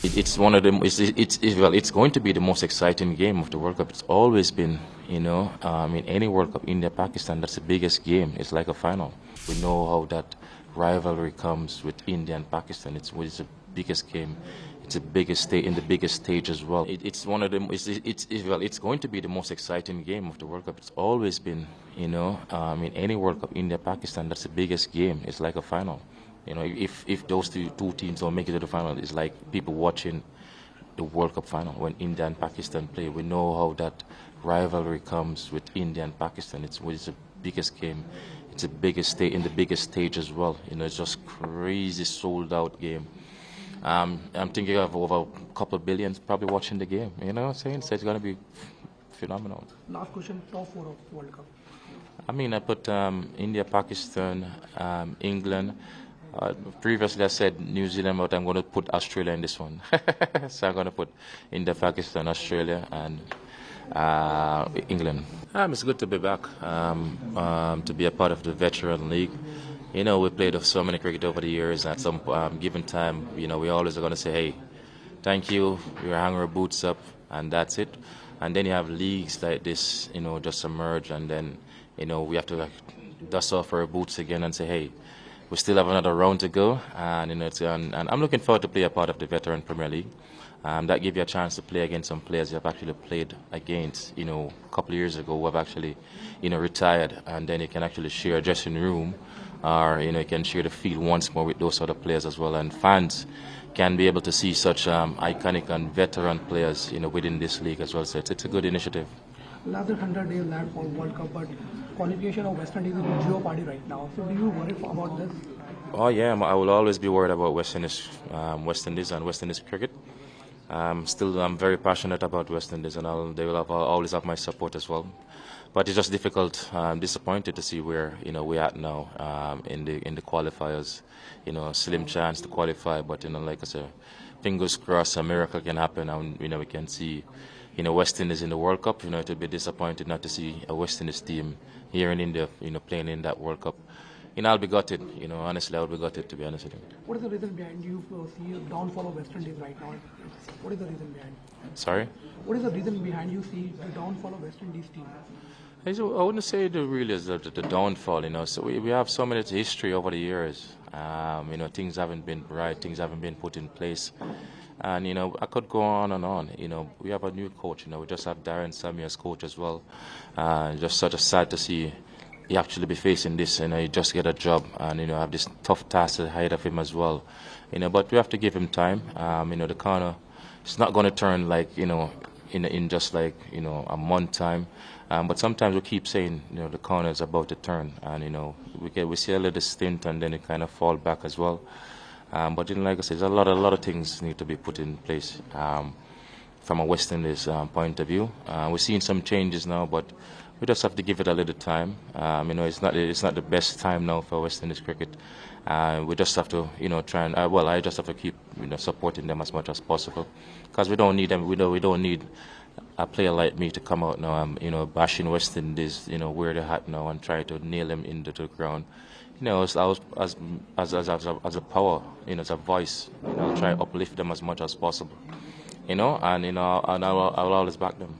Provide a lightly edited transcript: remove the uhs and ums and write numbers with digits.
It's one of the well, it's going to be the most exciting game of the World Cup. It's always been, in any World Cup, India Pakistan, that's the biggest game. It's like a final. We know how that rivalry comes with India and Pakistan. It's the biggest game. It's the biggest stage in the biggest stage as well. It's one of the well, it's going to be the most exciting game of the World Cup. It's always been, in any World Cup, India Pakistan, that's the biggest game. It's like a final. If those two teams don't make it to the final, it's like people watching the World Cup final when India and Pakistan play. We know how that rivalry comes with India and Pakistan. It's the biggest game. It's the biggest stage in the biggest stage as well. It's just crazy sold out game. I'm thinking of over a couple of billions probably watching the game. You know what I'm saying? So it's going to be phenomenal. Last question, top four of World Cup. I put India, Pakistan, England. Previously I said New Zealand, but I'm going to put Australia in this one. So I'm going to put India, Pakistan, Australia, and England. It's good to be back, to be a part of the veteran league. We played so many cricket over the years. At some given time, we always are going to say, hey, thank you, we hang our boots up, and that's it. And then you have leagues like this, just emerge, and then, we have to dust off our boots again and say, hey, we still have another round to go, and and I'm looking forward to play a part of the Veteran Premier League. That gives you a chance to play against some players you have actually played against, a couple of years ago who have actually, retired, and then you can actually share a dressing room, or you can share the field once more with those other players as well, and fans can be able to see such iconic and veteran players, within this league as well. So it's a good initiative. Last 100 days left for World Cup, but qualification of West Indies is in jeopardy right now. So do you worry about this? Oh yeah, I will always be worried about West Indies and West Indies cricket. I'm very passionate about West Indies, and they will always have my support as well. But it's just difficult. I'm disappointed to see where we're at now in the qualifiers. Slim chance to qualify, but like I said, fingers crossed, a miracle can happen, and we can see West Indies in the World Cup. It would be disappointed not to see a West Indies team here in India, playing in that World Cup. I'll be gutted. Honestly, I'll be gutted, to be honest with you. What is the reason behind you see downfall of West Indies right now? What is the reason behind? Sorry? What is the reason behind you see the downfall of West Indies team? I wouldn't say the really is the downfall. So we have so many history over the years. Things haven't been right. Things haven't been put in place. And, I could go on and on. We have a new coach. We just have Darren Sammy as coach as well. Just sort of sad to see he actually be facing this. He just get a job and, have this tough task ahead of him as well. But we have to give him time. The corner, it's not going to turn like, in just like, a month time. But sometimes we keep saying, the corner is about to turn. And, we see a little stint and then it kind of fall back as well. But like I said, there's a lot of things need to be put in place from a West Indies point of view. We're seeing some changes now, but we just have to give it a little time. It's not the best time now for West Indies cricket. We just have to try and I just have to keep supporting them as much as possible, because we don't need them. We don't need a player like me to come out now, bashing West Indies, wear the hat now and try to nail them into the ground. As a power, as a voice, try to uplift them as much as possible, and I'll always back them.